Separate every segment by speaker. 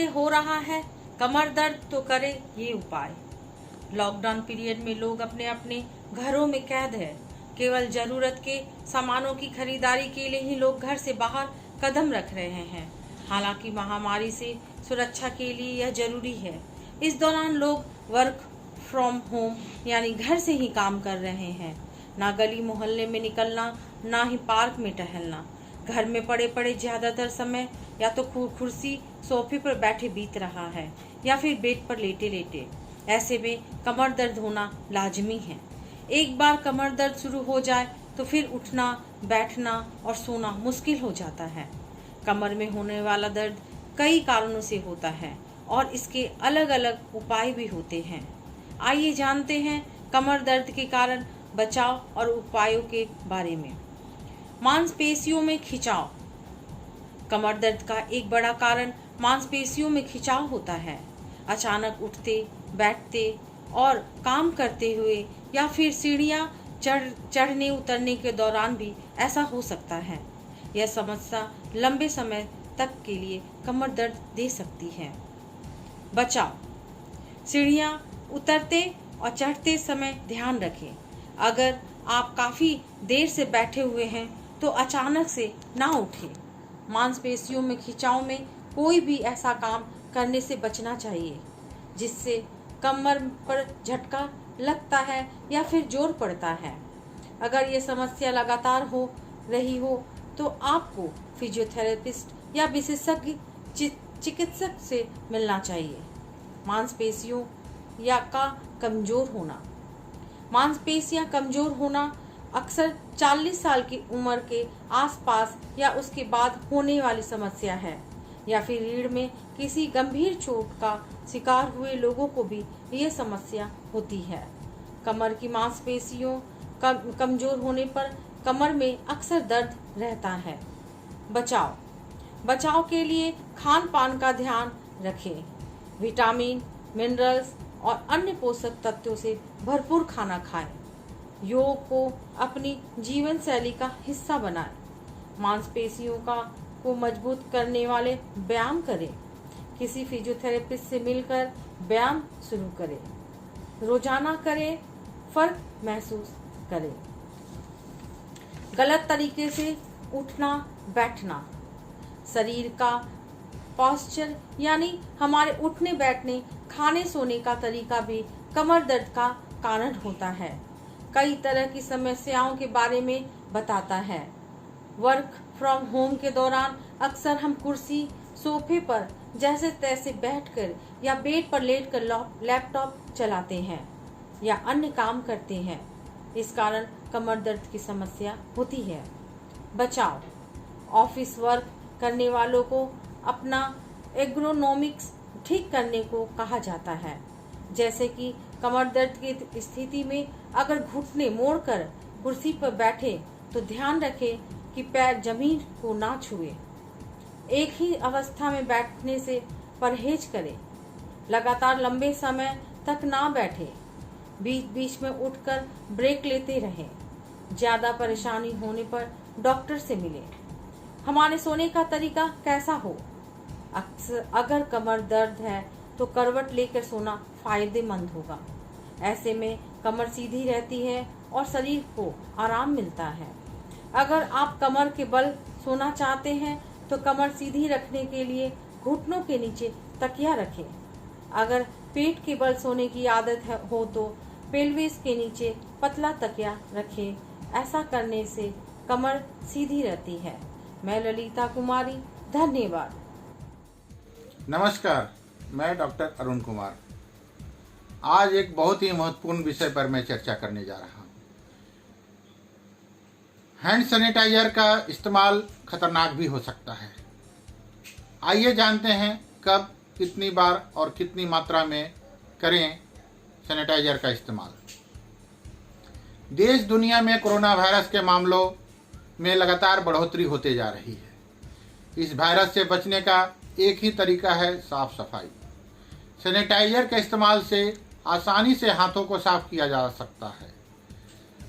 Speaker 1: हो रहा है कमर दर्द तो करे ये उपाय। लॉकडाउन पीरियड में लोग अपने अपने घरों में कैद है। केवल जरूरत के सामानों की खरीदारी के लिए ही लोग घर से बाहर कदम रख रहे हैं। हालांकि महामारी से सुरक्षा के लिए यह जरूरी है। इस दौरान लोग वर्क फ्रॉम होम यानी घर से ही काम कर रहे हैं। ना गली मोहल्ले में निकलना, ना ही पार्क में टहलना। घर में पड़े पड़े ज्यादातर समय या तो कुर्सी सोफे पर बैठे बीत रहा है या फिर बेड पर लेटे लेटे। ऐसे में कमर दर्द होना लाजमी है। एक बार कमर दर्द शुरू हो जाए तो फिर उठना, बैठना और सोना मुश्किल हो जाता है। कमर में होने वाला दर्द कई कारणों से होता है और इसके अलग अलग उपाय भी होते हैं। आइए जानते हैं कमर दर्द के कारण, बचाव और उपायों के बारे में। मांसपेशियों में खिंचाव। कमर दर्द का एक बड़ा कारण मांसपेशियों में खिंचाव होता है। अचानक उठते, बैठते और काम करते हुए या फिर सीढ़ियां चढ़ने उतरने के दौरान भी ऐसा हो सकता है। यह समस्या लंबे समय तक के लिए कमर दर्द दे सकती है। बचाव। सीढ़ियां उतरते और चढ़ते समय ध्यान रखें। अगर आप काफी देर से बैठे हुए हैं तो अचानक से ना उठें। मांसपेशियों में खिंचाव में कोई भी ऐसा काम करने से बचना चाहिए जिससे कमर पर झटका लगता है या फिर जोर पड़ता है। अगर ये समस्या लगातार हो रही हो तो आपको फिजियोथेरेपिस्ट या विशेषज्ञ चिकित्सक से मिलना चाहिए। मांसपेशियों का कमजोर होना। मांसपेशियां कमजोर होना अक्सर 40 साल की उम्र के आसपास या उसके बाद होने वाली समस्या है, या फिर रीढ़ में किसी गंभीर चोट का शिकार हुए लोगों को भी ये समस्या होती है। कमर की मांसपेशियों कमजोर होने पर कमर में अक्सर दर्द रहता है। बचाव के लिए खान पान का ध्यान रखें। विटामिन, मिनरल्स और अन्य पोषक तत्वों से भरपूर खाना खाएं। योग को अपनी जीवन शैली का हिस्सा बनाएं। मांसपेशियों को मजबूत करने वाले व्यायाम करें। किसी फिजियोथेरेपिस्ट से मिलकर व्यायाम शुरू करें। रोजाना करें, फर्क महसूस करें। गलत तरीके से उठना बैठना। शरीर का पोस्चर यानी हमारे उठने बैठने, खाने सोने का तरीका भी कमर दर्द का कारण होता है। कई तरह की समस्याओं के बारे में बताता है। वर्क फ्रॉम होम के दौरान अक्सर हम कुर्सी, सोफे पर जैसे तैसे बैठकर या बेड पर लेटकर लैपटॉप चलाते हैं या अन्य काम करते हैं। इस कारण कमर दर्द की समस्या होती है। बचाव। ऑफिस वर्क करने वालों को अपना एर्गोनॉमिक्स ठीक करने को कहा जाता है। जैसे कि कमर दर्द की स्थिति में अगर घुटने मोड़कर कुर्सी पर बैठे तो ध्यान रखें कि पैर जमीन को ना छुए। एक ही अवस्था में बैठने से परहेज करें। लगातार लंबे समय तक ना बैठे। बीच बीच में उठकर ब्रेक लेते रहें। ज्यादा परेशानी होने पर डॉक्टर से मिलें। हमारे सोने का तरीका कैसा हो। अगर कमर दर्द है तो करवट लेकर सोना फायदेमंद होगा। ऐसे में कमर सीधी रहती है और शरीर को आराम मिलता है। अगर आप कमर के बल सोना चाहते हैं तो कमर सीधी रखने के लिए घुटनों के नीचे तकिया रखें। अगर पेट के बल सोने की आदत हो तो पेल्विस के नीचे पतला तकिया रखें। ऐसा करने से कमर सीधी रहती है। मैं ललिता कुमारी, धन्यवाद।
Speaker 2: नमस्कार, मैं डॉक्टर अरुण कुमार। आज एक बहुत ही महत्वपूर्ण विषय पर मैं चर्चा करने जा रहा हूँ। हैंड सैनिटाइजर का इस्तेमाल खतरनाक भी हो सकता है। आइए जानते हैं कब, कितनी बार और कितनी मात्रा में करें सैनिटाइजर का इस्तेमाल। देश दुनिया में कोरोना वायरस के मामलों में लगातार बढ़ोतरी होते जा रही है। इस वायरस से बचने का एक ही तरीका है साफ सफाई। सैनिटाइजर के इस्तेमाल से आसानी से हाथों को साफ किया जा सकता है।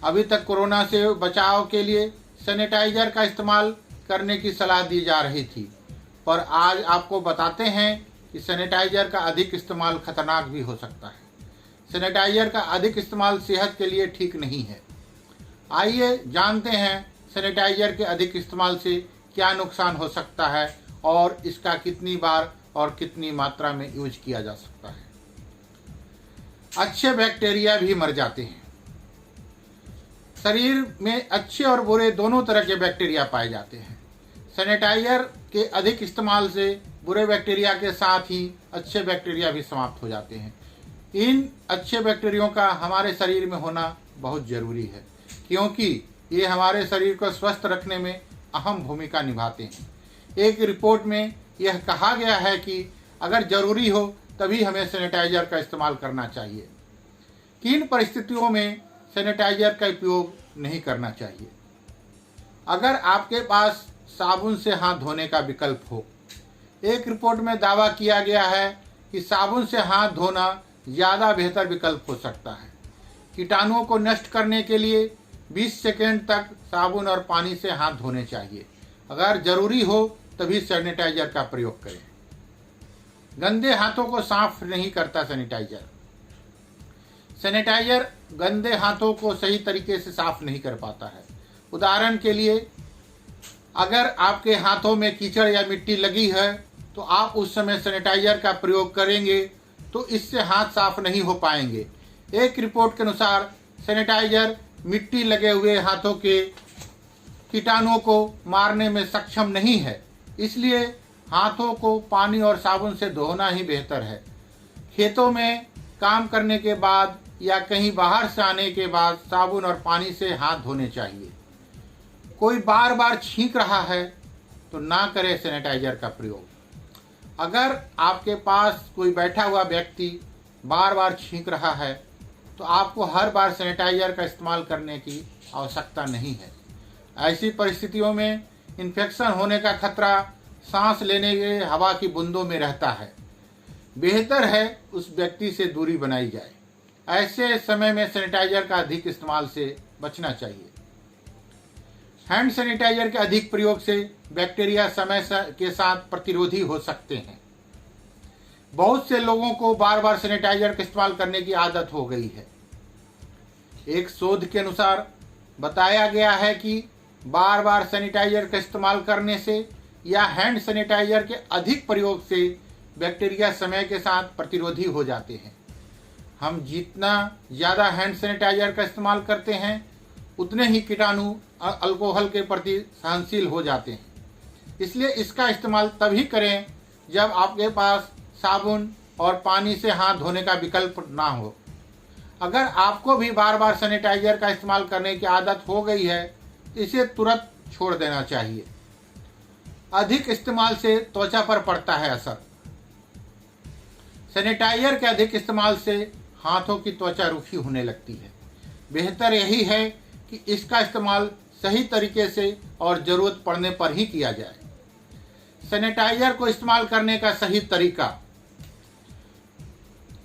Speaker 2: अभी तक कोरोना से बचाव के लिए सैनिटाइजर का इस्तेमाल करने की सलाह दी जा रही थी, पर आज आपको बताते हैं कि सैनिटाइजर का अधिक इस्तेमाल खतरनाक भी हो सकता है। सैनिटाइजर का अधिक इस्तेमाल सेहत के लिए ठीक नहीं है। आइए जानते हैं सैनिटाइजर के अधिक इस्तेमाल से क्या नुकसान हो सकता है और इसका कितनी बार और कितनी मात्रा में यूज किया जा सकता है। अच्छे बैक्टीरिया भी मर जाते हैं। शरीर में अच्छे और बुरे दोनों तरह के बैक्टीरिया पाए जाते हैं। सैनिटाइजर के अधिक इस्तेमाल से बुरे बैक्टीरिया के साथ ही अच्छे बैक्टीरिया भी समाप्त हो जाते हैं। इन अच्छे बैक्टीरियों का हमारे शरीर में होना बहुत ज़रूरी है, क्योंकि ये हमारे शरीर को स्वस्थ रखने में अहम भूमिका निभाते हैं। एक रिपोर्ट में यह कहा गया है कि अगर ज़रूरी हो तभी हमें सैनिटाइजर का इस्तेमाल करना चाहिए। किन परिस्थितियों में सैनिटाइजर का उपयोग नहीं करना चाहिए? अगर आपके पास साबुन से हाथ धोने का विकल्प हो। एक रिपोर्ट में दावा किया गया है कि साबुन से हाथ धोना ज़्यादा बेहतर विकल्प हो सकता है। कीटाणुओं को नष्ट करने के लिए 20 सेकेंड तक साबुन और पानी से हाथ धोने चाहिए। अगर ज़रूरी हो तभी सैनिटाइजर का प्रयोग करें। गंदे हाथों को साफ नहीं करता सैनिटाइजर। सैनिटाइजर गंदे हाथों को सही तरीके से साफ नहीं कर पाता है। उदाहरण के लिए, अगर आपके हाथों में कीचड़ या मिट्टी लगी है तो आप उस समय सैनिटाइजर का प्रयोग करेंगे तो इससे हाथ साफ नहीं हो पाएंगे। एक रिपोर्ट के अनुसार सैनिटाइजर मिट्टी लगे हुए हाथों के कीटाणुओं को मारने में सक्षम नहीं है, इसलिए हाथों को पानी और साबुन से धोना ही बेहतर है। खेतों में काम करने के बाद या कहीं बाहर से आने के बाद साबुन और पानी से हाथ धोने चाहिए। कोई बार बार छींक रहा है तो ना करें सैनिटाइजर का प्रयोग। अगर आपके पास कोई बैठा हुआ व्यक्ति बार बार छींक रहा है तो आपको हर बार सैनिटाइजर का इस्तेमाल करने की आवश्यकता नहीं है। ऐसी परिस्थितियों में इन्फेक्शन होने का खतरा सांस लेने के हवा की बूंदों में रहता है। बेहतर है उस व्यक्ति से दूरी बनाई जाए। ऐसे समय में सैनिटाइजर का अधिक इस्तेमाल से बचना चाहिए। हैंड सैनिटाइजर के अधिक प्रयोग से बैक्टीरिया समय के साथ प्रतिरोधी हो सकते हैं। बहुत से लोगों को बार बार सैनिटाइजर का इस्तेमाल करने की आदत हो गई है। एक शोध के अनुसार बताया गया है कि बार बार सैनिटाइजर का इस्तेमाल करने से या हैंड सैनिटाइजर के अधिक प्रयोग से बैक्टीरिया समय के साथ प्रतिरोधी हो जाते हैं। हम जितना ज़्यादा हैंड सैनिटाइजर का इस्तेमाल करते हैं उतने ही कीटाणु अल्कोहल के प्रति सहनशील हो जाते हैं। इसलिए इसका इस्तेमाल तभी करें जब आपके पास साबुन और पानी से हाथ धोने का विकल्प ना हो। अगर आपको भी बार बार सैनिटाइजर का इस्तेमाल करने की आदत हो गई है तो इसे तुरंत छोड़ देना चाहिए। अधिक इस्तेमाल से त्वचा पर पड़ता है असर। सैनिटाइजर के अधिक इस्तेमाल से हाथों की त्वचा रूखी होने लगती है। बेहतर यही है कि इसका इस्तेमाल सही तरीके से और ज़रूरत पड़ने पर ही किया जाए। सैनिटाइजर को इस्तेमाल करने का सही तरीका।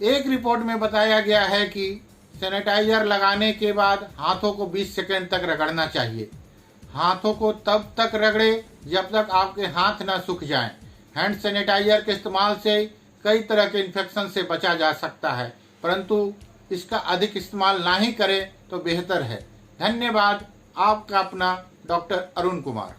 Speaker 2: एक रिपोर्ट में बताया गया है कि सैनिटाइजर लगाने के बाद हाथों को 20 सेकंड तक रगड़ना चाहिए। हाथों को तब तक रगड़े जब तक आपके हाथ न सूख जाएं। हैंड सैनिटाइजर के इस्तेमाल से कई तरह के इन्फेक्शन से बचा जा सकता है, परंतु इसका अधिक इस्तेमाल ना ही करें तो बेहतर है। धन्यवाद। आपका अपना डॉक्टर अरुण कुमार।